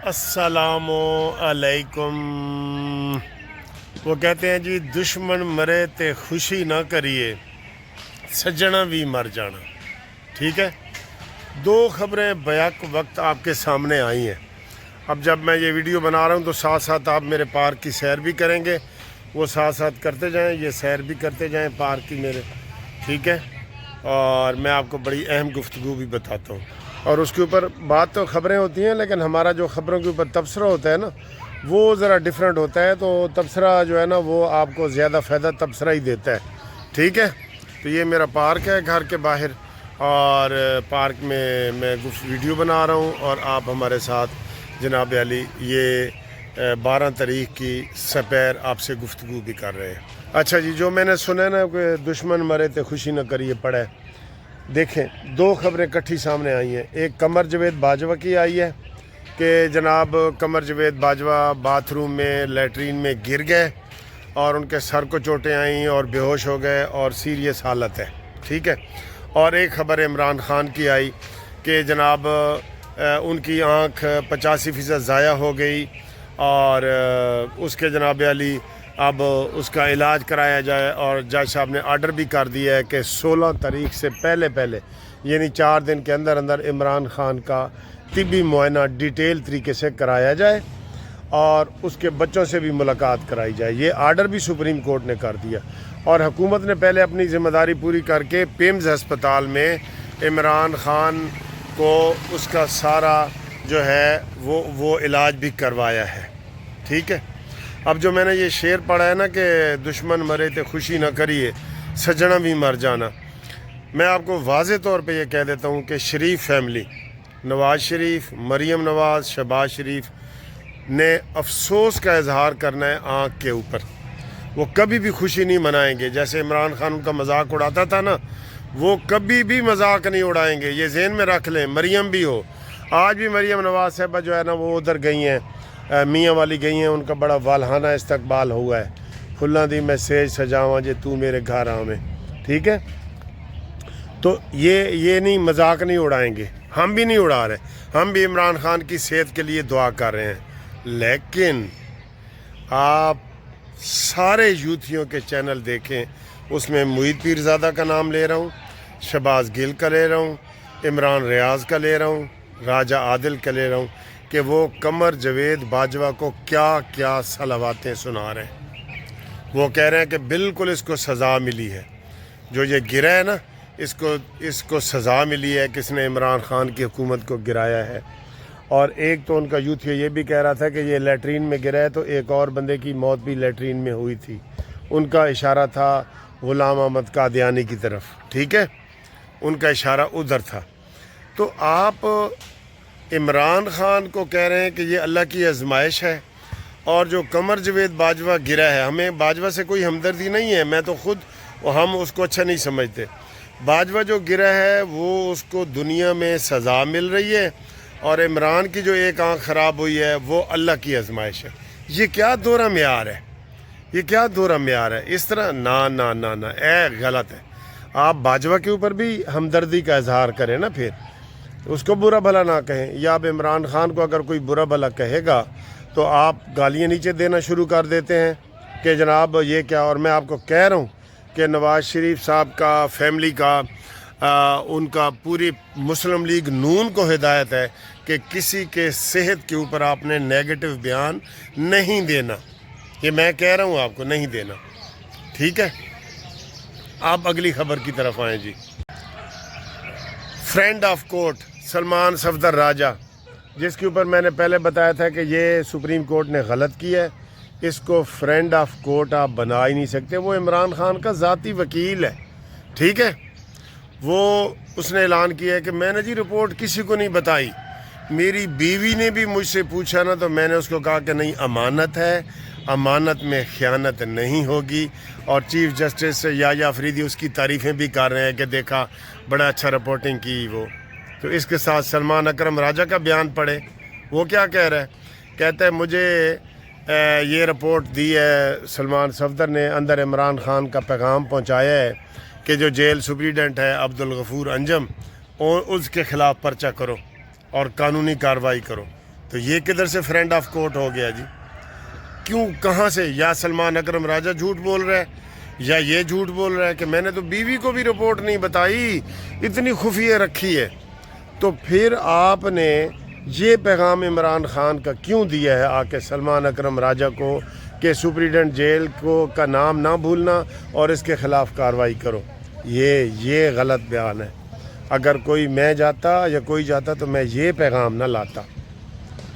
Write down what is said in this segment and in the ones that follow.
السلام علیکم۔ وہ کہتے ہیں جی دشمن مرے تے خوشی نہ کریے، سجنا بھی مر جانا۔ ٹھیک ہے، دو خبریں بیک وقت آپ کے سامنے آئی ہیں۔ اب جب میں یہ ویڈیو بنا رہا ہوں تو ساتھ ساتھ آپ میرے پارک کی سیر بھی کریں گے، وہ ساتھ ساتھ کرتے جائیں، یہ سیر بھی کرتے جائیں پارک کی میرے۔ ٹھیک ہے، اور میں آپ کو بڑی اہم گفتگو بھی بتاتا ہوں، اور اس کے اوپر بات تو خبریں ہوتی ہیں لیکن ہمارا جو خبروں کے اوپر تبصرہ ہوتا ہے نا وہ ذرا ڈیفرنٹ ہوتا ہے، تو تبصرہ جو ہے نا وہ آپ کو زیادہ فائدہ تبصرہ ہی دیتا ہے۔ ٹھیک ہے، تو یہ میرا پارک ہے گھر کے باہر، اور پارک میں ویڈیو بنا رہا ہوں، اور آپ ہمارے ساتھ جناب علی یہ 12 تاریخ کی سپیر آپ سے گفتگو بھی کر رہے ہیں۔ اچھا جی، جو میں نے سنا نا کہ دشمن مرے تے خوشی نہ کریے پڑے، دیکھیں دو خبریں کٹھی سامنے آئی ہیں۔ ایک قمر جاوید باجوہ کی آئی ہے کہ جناب قمر جاوید باجوہ باتھ روم میں لیٹرین میں گر گئے اور ان کے سر کو چوٹیں آئیں اور بے ہوش ہو گئے اور سیریس حالت ہے۔ ٹھیک ہے، اور ایک خبر عمران خان کی آئی کہ جناب ان کی آنکھ 85% ضائع ہو گئی، اور اس کے جناب علی اب اس کا علاج کرایا جائے، اور جج صاحب نے آرڈر بھی کر دیا ہے کہ 16 تاریخ سے پہلے یعنی 4 دن کے اندر عمران خان کا طبی معائنہ ڈیٹیل طریقے سے کرایا جائے اور اس کے بچوں سے بھی ملاقات کرائی جائے۔ یہ آرڈر بھی سپریم کورٹ نے کر دیا، اور حکومت نے پہلے اپنی ذمہ داری پوری کر کے پیمز ہسپتال میں عمران خان کو اس کا سارا جو ہے وہ علاج بھی کروایا ہے۔ ٹھیک ہے، اب جو میں نے یہ شعر پڑھا ہے نا کہ دشمن مرے تے خوشی نہ کریے، سجنا بھی مر جانا، میں آپ کو واضح طور پہ یہ کہہ دیتا ہوں کہ شریف فیملی، نواز شریف، مریم نواز، شہباز شریف نے افسوس کا اظہار کرنا ہے آنکھ کے اوپر۔ وہ کبھی بھی خوشی نہیں منائیں گے، جیسے عمران خان ان کا مذاق اڑاتا تھا نا، وہ کبھی بھی مذاق نہیں اڑائیں گے، یہ ذہن میں رکھ لیں۔ مریم بھی ہو، آج بھی مریم نواز صاحبہ جو ہے نا وہ ادھر گئی ہیں، میاں والی گئی ہیں، ان کا بڑا والہانہ استقبال ہوا ہے، پھلاں دی میں سیج سجاواں جے تو میرے گھر آویں۔ ٹھیک ہے، تو یہ نہیں، مذاق نہیں اڑائیں گے، ہم بھی نہیں اڑا رہے، ہم بھی عمران خان کی صحت کے لیے دعا کر رہے ہیں، لیکن آپ سارے یوتھیوں کے چینل دیکھیں، اس میں معید پیرزادہ کا نام لے رہا ہوں، شہباز گل کا لے رہا ہوں، عمران ریاض کا لے رہا ہوں، راجہ عادل کا لے رہا ہوں، کہ وہ قمر جاوید باجوہ کو کیا کیا صلواتیں سنا رہے ہیں۔ وہ کہہ رہے ہیں کہ بالکل اس کو سزا ملی ہے، جو یہ گرا ہے نا اس کو سزا ملی ہے، کس نے عمران خان کی حکومت کو گرایا ہے۔ اور ایک تو ان کا یوتھ یہ بھی کہہ رہا تھا کہ یہ لیٹرین میں گرا ہے، تو ایک اور بندے کی موت بھی لیٹرین میں ہوئی تھی، ان کا اشارہ تھا غلام احمد قادیانی کی طرف۔ ٹھیک ہے، ان کا اشارہ ادھر تھا۔ تو آپ عمران خان کو کہہ رہے ہیں کہ یہ اللہ کی آزمائش ہے، اور جو قمر جاوید باجوہ گرا ہے، ہمیں باجوہ سے کوئی ہمدردی نہیں ہے، میں تو خود ہم اس کو اچھا نہیں سمجھتے۔ باجوہ جو گرا ہے وہ اس کو دنیا میں سزا مل رہی ہے، اور عمران کی جو ایک آنکھ خراب ہوئی ہے وہ اللہ کی آزمائش ہے۔ یہ کیا دورہ معیار ہے، یہ کیا دورہ معیار ہے؟ اس طرح نہ غلط ہے۔ آپ باجوہ کے اوپر بھی ہمدردی کا اظہار کریں نا، پھر اس کو برا بھلا نہ کہیں، یا اب عمران خان کو اگر کوئی برا بھلا کہے گا تو آپ گالیاں نیچے دینا شروع کر دیتے ہیں کہ جناب یہ کیا۔ اور میں آپ کو کہہ رہا ہوں کہ نواز شریف صاحب کا، فیملی کا، ان کا پوری مسلم لیگ نون کو ہدایت ہے کہ کسی کے صحت کے اوپر آپ نے نیگیٹو بیان نہیں دینا، یہ میں کہہ رہا ہوں آپ کو، نہیں دینا۔ ٹھیک ہے، آپ اگلی خبر کی طرف آئیں جی۔ Friend of court Salman Safdar Raja, جس کے اوپر میں نے پہلے بتایا تھا کہ یہ سپریم کورٹ نے غلط کیا ہے، اس کو فرینڈ آف کورٹ آپ بنا ہی نہیں سکتے، وہ عمران خان کا ذاتی وکیل ہے۔ ٹھیک ہے، وہ اس نے اعلان کیا ہے کہ میں نے جی رپورٹ کسی کو نہیں بتائی، میری بیوی نے بھی مجھ سے پوچھا نا تو میں نے اس کو کہا کہ نہیں، امانت ہے، امانت میں خیانت نہیں ہوگی۔ اور چیف جسٹس یحییٰ افریدی اس کی تعریفیں بھی کر رہے ہیں کہ دیکھا بڑا اچھا رپورٹنگ کی وہ۔ تو اس کے ساتھ سلمان اکرم راجہ کا بیان پڑھے، وہ کیا کہہ رہا ہے؟ کہتا ہے مجھے یہ رپورٹ دی ہے سلمان صفدر نے، اندر عمران خان کا پیغام پہنچایا ہے کہ جو جیل سپریڈنٹ ہے عبدالغفور انجم، اس کے خلاف پرچہ کرو اور قانونی کارروائی کرو۔ تو یہ کدھر سے فرینڈ آف کورٹ ہو گیا جی؟ کیوں، کہاں سے؟ یا سلمان اکرم راجہ جھوٹ بول رہا ہے یا یہ جھوٹ بول رہا ہے کہ میں نے تو بیوی کو بھی رپورٹ نہیں بتائی، اتنی خفیہ رکھی ہے۔ تو پھر آپ نے یہ پیغام عمران خان کا کیوں دیا ہے آ کے سلمان اکرم راجہ کو کہ سپرنٹینڈنٹ جیل کا نام نہ بھولنا اور اس کے خلاف کارروائی کرو؟ یہ غلط بیان ہے۔ اگر کوئی میں جاتا یا کوئی جاتا تو میں یہ پیغام نہ لاتا۔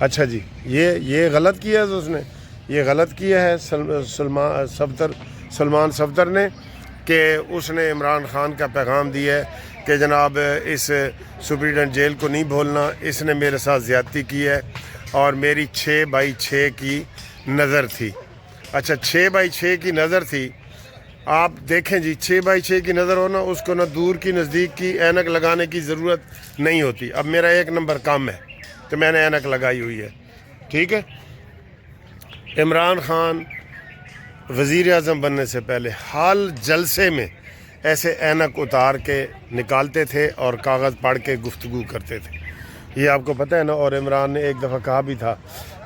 اچھا جی، یہ غلط کیا ہے اس نے، یہ غلط کیا ہے سلمان صفدر نے کہ اس نے عمران خان کا پیغام دیا ہے کہ جناب اس سپرنٹینڈنٹ جیل کو نہیں بھولنا، اس نے میرے ساتھ زیادتی کی ہے اور میری 6x6 کی نظر تھی۔ اچھا 6x6 کی نظر تھی، آپ دیکھیں جی 6x6 کی نظر ہونا، اس کو نہ دور کی نزدیک کی اینک لگانے کی ضرورت نہیں ہوتی۔ اب میرا 1 نمبر کم ہے تو میں نے اینک لگائی ہوئی ہے، ٹھیک ہے۔ عمران خان وزیر اعظم بننے سے پہلے ہر جلسے میں ایسے اینک اتار کے نکالتے تھے اور کاغذ پڑھ کے گفتگو کرتے تھے، یہ آپ کو پتہ ہے نا۔ اور عمران نے ایک دفعہ کہا بھی تھا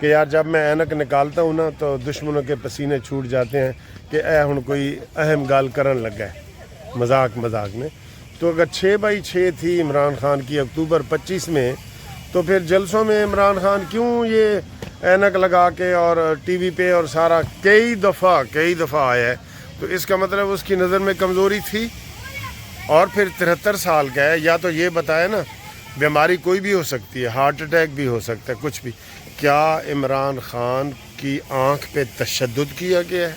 کہ یار جب میں اینک نکالتا ہوں نا تو دشمنوں کے پسینے چھوٹ جاتے ہیں کہ اے ہن کوئی اہم گال کرن لگا ہے، مذاق میں۔ تو اگر 6x6 تھی عمران خان کی اکتوبر 25 میں، تو پھر جلسوں میں عمران خان کیوں یہ اینک لگا کے اور ٹی وی پہ اور سارا کئی دفعہ آیا ہے؟ تو اس کا مطلب اس کی نظر میں کمزوری تھی۔ اور پھر 73 سال کا ہے، یا تو یہ بتائے نا، بیماری کوئی بھی ہو سکتی ہے، ہارٹ اٹیک بھی ہو سکتا ہے، کچھ بھی۔ کیا عمران خان کی آنکھ پہ تشدد کیا گیا ہے؟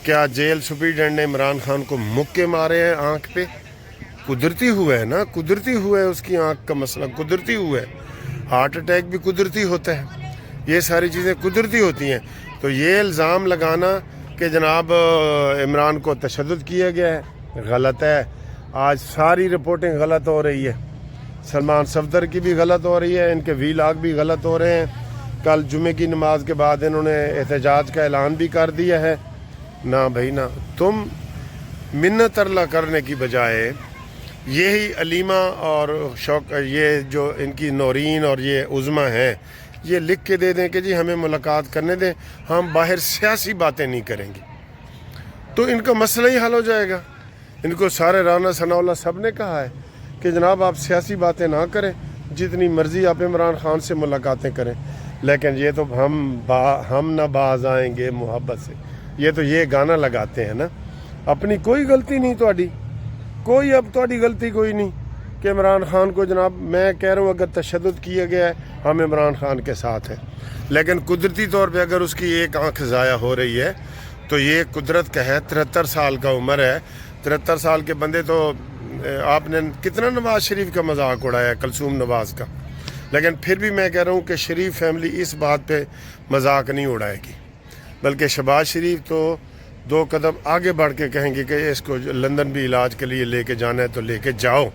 کیا جیل سپرنٹینڈنٹ نے عمران خان کو مکے مارے ہیں آنکھ پہ؟ قدرتی ہوا ہے نا، قدرتی ہوا ہے، اس کی آنکھ کا مسئلہ قدرتی ہوا ہے۔ ہارٹ اٹیک بھی قدرتی ہوتا ہے، یہ ساری چیزیں قدرتی ہوتی ہیں۔ تو یہ الزام لگانا کہ جناب عمران کو تشدد کیا گیا ہے، غلط ہے۔ آج ساری رپورٹنگ غلط ہو رہی ہے، سلمان صفدر کی بھی غلط ہو رہی ہے، ان کے ویلاگ بھی غلط ہو رہے ہیں۔ کل جمعے کی نماز کے بعد انہوں نے احتجاج کا اعلان بھی کر دیا ہے۔ نہ بھائی نہ، تم منت ارلا کرنے کی بجائے یہی علیمہ اور شوق، یہ جو ان کی نورین اور یہ عظمیٰ ہیں، یہ لکھ کے دے دیں کہ جی ہمیں ملاقات کرنے دیں، ہم باہر سیاسی باتیں نہیں کریں گے، تو ان کا مسئلہ ہی حل ہو جائے گا۔ ان کو سارے رانا ثناء اللہ سب نے کہا ہے کہ جناب آپ سیاسی باتیں نہ کریں، جتنی مرضی آپ عمران خان سے ملاقاتیں کریں، لیکن یہ تو ہم نہ باز آئیں گے محبت سے، یہ تو یہ گانا لگاتے ہیں نا۔ اپنی کوئی غلطی نہیں تہاڈی، کوئی اب تہاڈی غلطی کوئی نہیں کہ عمران خان کو جناب، میں کہہ رہا ہوں اگر تشدد کیا گیا ہے ہم عمران خان کے ساتھ ہیں، لیکن قدرتی طور پہ اگر اس کی ایک آنکھ ضائع ہو رہی ہے تو یہ قدرت کا ہے۔ 73 سال کا عمر ہے، 73 سال کے بندے تو، آپ نے کتنا نواز شریف کا مذاق اڑایا ہے، کلثوم نواز کا، لیکن پھر بھی میں کہہ رہا ہوں کہ شریف فیملی اس بات پہ مذاق نہیں اڑائے گی، بلکہ شہباز شریف تو 2 قدم آگے بڑھ کے کہیں گے کہ اس کو لندن بھی علاج کے لیے لے کے جانا ہے تو لے کے جاؤ،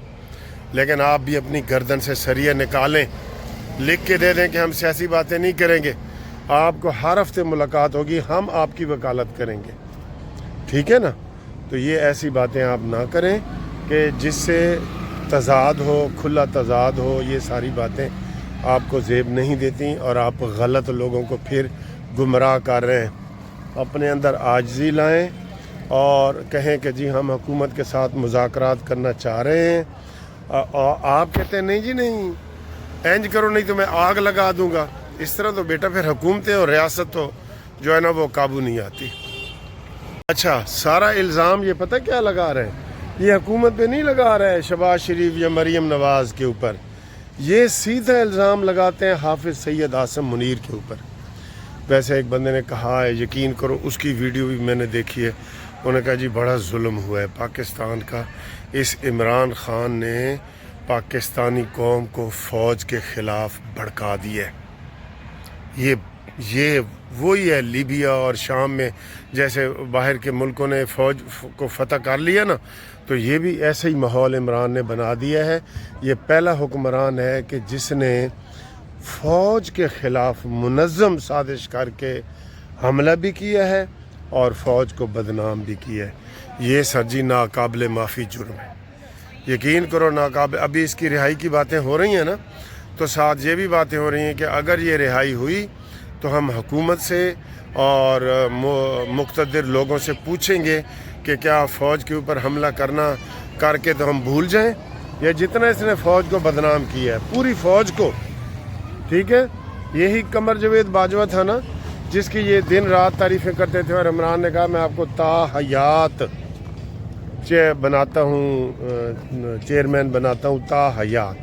لیکن آپ بھی اپنی گردن سے سریہ نکالیں، لکھ کے دے دیں کہ ہم سیاسی باتیں نہیں کریں گے، آپ کو ہر ہفتے ملاقات ہوگی، ہم آپ کی وکالت کریں گے، ٹھیک ہے نا۔ تو یہ ایسی باتیں آپ نہ کریں کہ جس سے تضاد ہو، کھلا تضاد ہو، یہ ساری باتیں آپ کو زیب نہیں دیتی اور آپ غلط لوگوں کو پھر گمراہ کر رہے ہیں۔ اپنے اندر عاجزی لائیں اور کہیں کہ جی ہم حکومت کے ساتھ مذاکرات کرنا چاہ رہے ہیں، آپ کہتے ہیں نہیں جی نہیں، اینج کرو نہیں تو میں آگ لگا دوں گا، اس طرح تو بیٹا پھر حکومتیں اور ریاست تو جو ہے نا وہ قابو نہیں آتی۔ اچھا، سارا الزام یہ پتہ کیا لگا رہے ہیں؟ یہ حکومت پہ نہیں لگا رہے شہباز شریف یا مریم نواز کے اوپر، یہ سیدھا الزام لگاتے ہیں حافظ سید عاصم منیر کے اوپر۔ ویسے ایک بندے نے کہا ہے، یقین کرو اس کی ویڈیو بھی میں نے دیکھی ہے، انہوں نے کہا جی بڑا ظلم ہوا ہے پاکستان کا، اس عمران خان نے پاکستانی قوم کو فوج کے خلاف بھڑکا دیا ہے۔ یہ وہی ہے لیبیا اور شام میں جیسے باہر کے ملکوں نے فوج کو فتح کر لیا نا، تو یہ بھی ایسا ہی ماحول عمران نے بنا دیا ہے۔ یہ پہلا حکمران ہے کہ جس نے فوج کے خلاف منظم سازش کر کے حملہ بھی کیا ہے اور فوج کو بدنام بھی کیا ہے۔ یہ سر جی ناقابل معافی جرم ہے، یقین کرو ناقابل۔ ابھی اس کی رہائی کی باتیں ہو رہی ہیں نا، تو ساتھ یہ بھی باتیں ہو رہی ہیں کہ اگر یہ رہائی ہوئی تو ہم حکومت سے اور مقتدر لوگوں سے پوچھیں گے کہ کیا فوج کے اوپر حملہ کر کے تو ہم بھول جائیں، یا جتنا اس نے فوج کو بدنام کیا ہے پوری فوج کو، ٹھیک ہے۔ یہی قمر جاوید باجوہ تھا نا جس کی یہ دن رات تعریفیں کرتے تھے، اور عمران نے کہا میں آپ کو تا حیات بناتا ہوں، چیئرمین بناتا ہوں تا حیات۔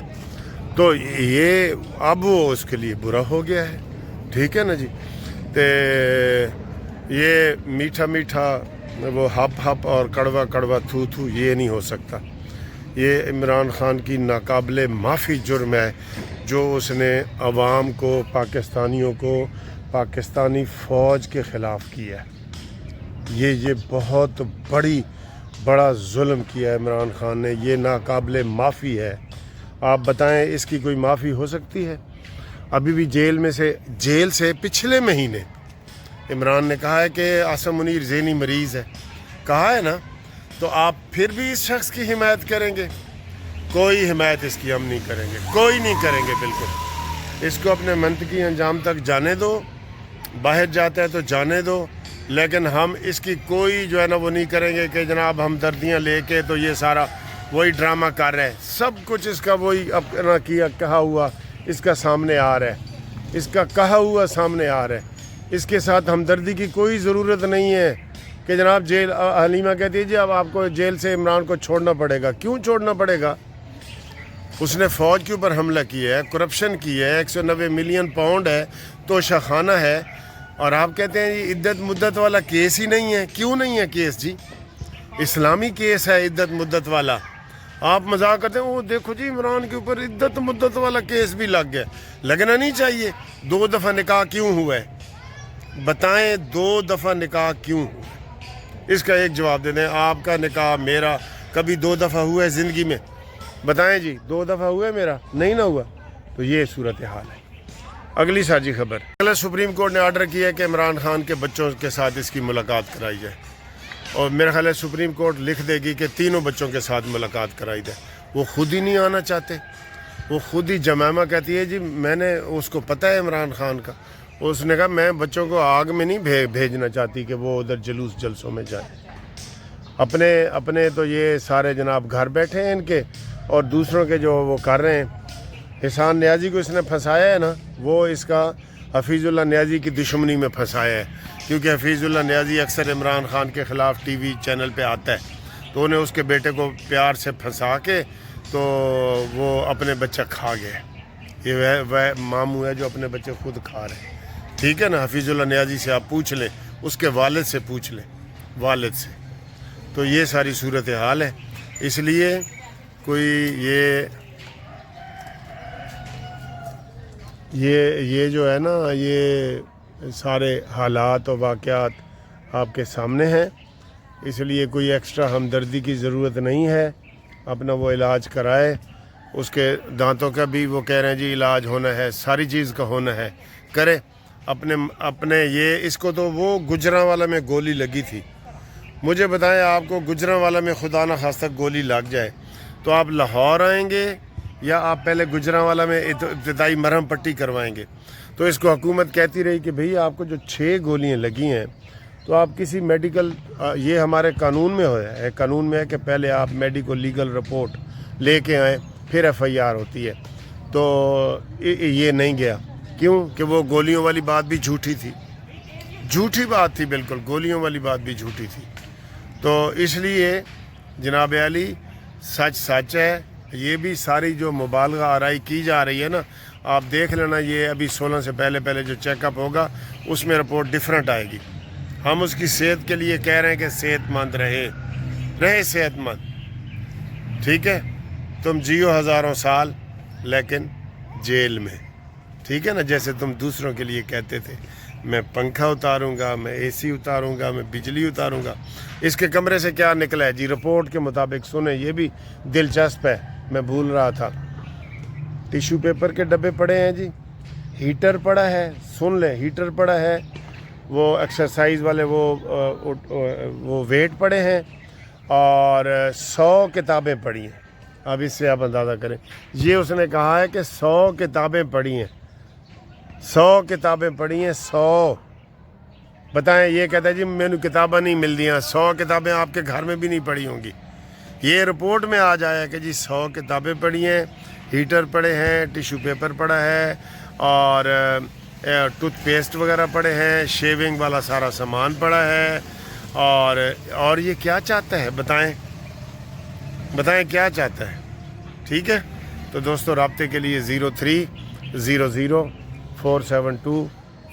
تو یہ اب وہ اس کے لیے برا ہو گیا ہے، ٹھیک ہے نا جی۔ تے یہ میٹھا میٹھا وہ ہپ ہپ اور کڑوا کڑوا تھو تھو یہ نہیں ہو سکتا۔ یہ عمران خان کی ناقابل معافی جرم ہے جو اس نے عوام کو، پاکستانیوں کو، پاکستانی فوج کے خلاف کیا ہے۔ یہ بہت بڑا ظلم کیا ہے عمران خان نے، یہ ناقابل معافی ہے۔ آپ بتائیں اس کی کوئی معافی ہو سکتی ہے؟ ابھی بھی جیل سے پچھلے مہینے عمران نے کہا ہے کہ عاصم منیر ذہنی مریض ہے، کہا ہے نا، تو آپ پھر بھی اس شخص کی حمایت کریں گے؟ کوئی حمایت اس کی ہم نہیں کریں گے، کوئی نہیں کریں گے بالکل۔ اس کو اپنے منطقی انجام تک جانے دو، باہر جاتا ہے تو جانے دو، لیکن ہم اس کی کوئی جو ہے نا وہ نہیں کریں گے کہ جناب ہمدردیاں لے کے تو یہ سارا وہی ڈرامہ کر رہے ہیں، سب کچھ اس کا وہی اپنا کہا ہوا اس کا سامنے آ رہا ہے، اس کا کہا ہوا سامنے آ رہا ہے۔ اس کے ساتھ ہمدردی کی کوئی ضرورت نہیں ہے کہ جناب جیل، حلیمہ کہتی ہے جی اب آپ کو جیل سے عمران کو چھوڑنا پڑے گا۔ کیوں چھوڑنا پڑے گا؟ اس نے فوج کے اوپر حملہ کیا ہے، کرپشن کی ہے، 190 ملین پاؤنڈ ہے، توشہ خانہ ہے، اور آپ کہتے ہیں یہ عدت مدت والا کیس ہی نہیں ہے۔ کیوں نہیں ہے کیس جی؟ اسلامی کیس ہے عدت مدت والا۔ آپ مذاق کرتے ہیں وہ دیکھو جی عمران کے اوپر عدت مدت والا کیس بھی لگ گیا، لگنا نہیں چاہیے۔ 2 دفعہ نکاح کیوں ہوا ہے؟ بتائیں 2 دفعہ نکاح کیوں ہوا ہے؟ اس کا ایک جواب دے دیں۔ آپ کا نکاح میرا کبھی 2 دفعہ ہوا ہے زندگی میں؟ بتائیں جی 2 دفعہ ہوا ہے میرا؟ نہیں نہ ہوا۔ تو یہ صورتحال ہے۔ اگلی ساجی خبر، سپریم کورٹ نے آرڈر کیا ہے کہ عمران خان کے بچوں کے ساتھ اس کی ملاقات کرائی جائے، اور میرا خیال ہے سپریم کورٹ لکھ دے گی کہ تینوں بچوں کے ساتھ ملاقات کرائی جائے۔ وہ خود ہی نہیں آنا چاہتے، وہ خود ہی جمائمہ کہتی ہے جی میں نے، اس کو پتہ ہے عمران خان کا، اس نے کہا میں بچوں کو آگ میں نہیں بھیجنا چاہتی کہ وہ ادھر جلوس جلسوں میں جائیں۔ اپنے تو یہ سارے جناب گھر بیٹھے ہیں ان کے، اور دوسروں کے جو وہ کر رہے ہیں۔ احسان نیازی کو اس نے پھنسایا ہے نا، وہ اس کا حفیظ اللہ نیازی کی دشمنی میں پھنسایا ہے، کیونکہ حفیظ اللہ نیازی اکثر عمران خان کے خلاف ٹی وی چینل پہ آتا ہے، تو انہیں اس کے بیٹے کو پیار سے پھنسا کے تو وہ اپنے بچہ کھا گئے۔ یہ وہ ماموں ہے جو اپنے بچے خود کھا رہے ہیں، ٹھیک ہے نا۔ حفیظ اللہ نیازی سے آپ پوچھ لیں، اس کے والد سے پوچھ لیں، والد سے۔ تو یہ ساری صورتحال ہے، اس لیے کوئی یہ جو ہے نا یہ سارے حالات و واقعات آپ کے سامنے ہیں، اس لیے کوئی ایکسٹرا ہمدردی کی ضرورت نہیں ہے۔ اپنا وہ علاج کرائے، اس کے دانتوں کا بھی وہ کہہ رہے ہیں جی علاج ہونا ہے، ساری چیز کا ہونا ہے، کرے اپنے یہ۔ اس کو تو وہ گجرانوالہ میں گولی لگی تھی، مجھے بتائیں آپ کو گجرانوالہ میں خدا نہ خواستہ گولی لگ جائے تو آپ لاہور آئیں گے یا آپ پہلے گجرانوالہ میں ابتدائی مرہم پٹی کروائیں گے؟ تو اس کو حکومت کہتی رہی کہ بھئی آپ کو جو 6 گولیاں لگی ہیں تو آپ کسی میڈیکل، یہ ہمارے قانون میں ہے، قانون میں ہے کہ پہلے آپ میڈیکل لیگل رپورٹ لے کے آئیں پھر ایف آئی آر ہوتی ہے۔ تو یہ نہیں گیا، کیوں کہ وہ گولیوں والی بات بھی جھوٹی تھی، جھوٹی بات تھی بالکل، گولیوں والی بات بھی جھوٹی تھی۔ تو اس لیے جناب علی سچ سچ ہے، یہ بھی ساری جو مبالغہ آرائی کی جا رہی ہے نا، آپ دیکھ لینا یہ ابھی 16 سے پہلے جو چیک اپ ہوگا اس میں رپورٹ ڈیفرنٹ آئے گی۔ ہم اس کی صحت کے لیے کہہ رہے ہیں کہ صحت مند رہے صحت مند، ٹھیک ہے۔ تم جیو ہزاروں سال لیکن جیل میں، ٹھیک ہے نا، جیسے تم دوسروں کے لیے کہتے تھے میں پنکھا اتاروں گا، میں اے سی اتاروں گا، میں بجلی اتاروں گا۔ اس کے کمرے سے کیا نکلا ہے جی؟ رپورٹ کے مطابق سنیں، یہ بھی دلچسپ ہے، میں بھول رہا تھا۔ ٹیشو پیپر کے ڈبے پڑے ہیں جی، ہیٹر پڑا ہے، سن لیں ہیٹر پڑا ہے، وہ ایکسرسائز والے وہ ویٹ پڑے ہیں، اور 100 کتابیں پڑھی ہیں، اب اس سے آپ اندازہ کریں. یہ اس نے کہا ہے کہ 100 کتابیں پڑھی ہیں, 100 کتابیں پڑھی ہیں, 100. بتائیں, یہ کہتا ہے جی مینو کتابیں نہیں ملدیاں, 100 کتابیں آپ کے گھر میں بھی نہیں پڑھی ہوں گی. یہ رپورٹ میں آ جایا کہ جی 100 کتابیں پڑھی ہیں, ہیٹر پڑے ہیں, ٹیشو پیپر پڑا ہے, اور ٹوتھ پیسٹ وغیرہ پڑے ہیں, شیونگ والا سارا سامان پڑا ہے, اور یہ کیا چاہتا ہے بتائیں کیا چاہتا ہے. ٹھیک ہے, تو دوستو رابطے کے لیے 0300 472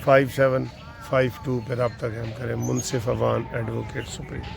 5752 پہ رابطہ قائم کریں. منصف اوان ایڈوکیٹ سپریم.